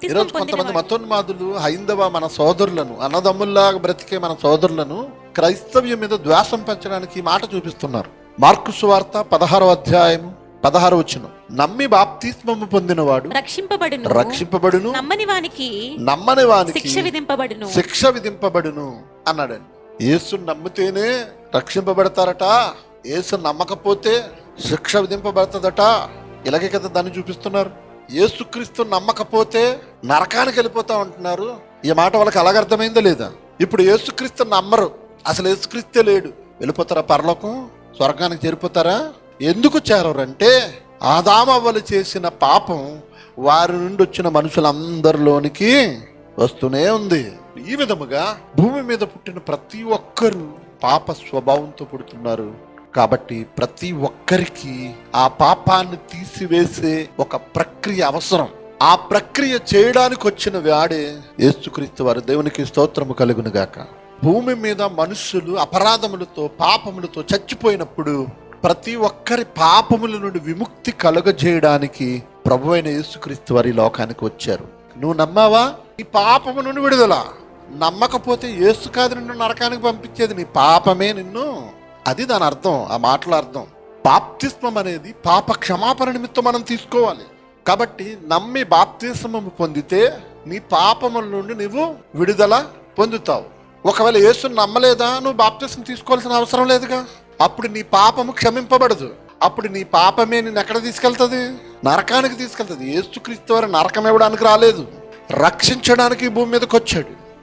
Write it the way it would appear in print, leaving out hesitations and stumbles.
ఈరోజు కొంతమంది మతోన్మాదులు హైందవ మన సోదరులను, అన్నదమ్ముల్లాగా బ్రతికే మన సోదరులను క్రైస్తవ్యం మీద ద్వేషం పెంచడానికి ఈ మాట చూపిస్తున్నారు. మార్కు సువార్త 16వ అధ్యాయం 16వ వచనం, నమ్మి బాప్తిస్మము పొందినవాడు రక్షింపబడును, నమ్మని వానికి శిక్ష విధింపబడును అన్నాడండి. యేసు నమ్మితేనే రక్షింపబడతారట, యేసు నమ్మకపోతే శిక్ష విధింపబడుతుందట. ఇలాగే కదా దాన్ని చూపిస్తున్నారు. యేసుక్రీస్తు నమ్మకపోతే నరకానికి వెళ్ళిపోతా ఉంటున్నారు. ఈ మాట వాళ్ళకి అలాగ అర్థమైందా లేదా? ఇప్పుడు యేసుక్రీస్తు నమ్మరు, అసలు యేసుక్రీస్తే లేడు, వెళ్ళిపోతారా పరలోకం? స్వర్గానికి చేరిపోతారా? ఎందుకు చేరరంటే ఆదామవ్వలు చేసిన పాపం వారి నుండి వచ్చిన మనుషులందరిలోనికి వస్తూనే ఉంది. ఈ విధముగా భూమి మీద పుట్టిన ప్రతి ఒక్కరూ పాప స్వభావంతో పుడుతున్నారు. కాబట్టి ప్రతి ఒక్కరికి ఆ పాపాన్ని తీసివేసే ఒక ప్రక్రియ అవసరం. ఆ ప్రక్రియ చేయడానికి వచ్చిన వాడే యేసుక్రీస్తు వారు. దేవునికి స్తోత్రము కలుగును గాక. భూమి మీద మనుషులు అపరాధములతో పాపములతో చచ్చిపోయినప్పుడు ప్రతి ఒక్కరి పాపముల నుండి విముక్తి కలుగజేయడానికి ప్రభువైన యేసుక్రీస్తు వారి లోకానికి వచ్చారు. నువ్వు నమ్మావా? నీ పాపము నుండి విడుదల. నమ్మకపోతే యేసు కాదు నిన్ను నరకానికి పంపించేది, నీ పాపమే నిన్ను. అది దాని అర్థం, ఆ మాటల అర్థం. బాప్తిస్మం అనేది పాప క్షమాపణ నిమిత్తం మనం తీసుకోవాలి. కాబట్టి నమ్మి బాప్తిస్మము పొందితే నీ పాపముల నుండి నువ్వు విడుదల పొందుతావు. ఒకవేళ యేసుని నమ్మలేదా, నువ్వు బాప్తిస్మం తీసుకోవాల్సిన అవసరం లేదుగా. అప్పుడు నీ పాపము క్షమింపబడదు. అప్పుడు నీ పాపమే నిన్ను ఎక్కడ తీసుకెళ్తుంది? నరకానికి తీసుకెళ్తుంది. యేసుక్రీస్తు వారు నరకం ఇవ్వడానికి రాలేదు, రక్షించడానికి భూమి మీదకి వచ్చాడు.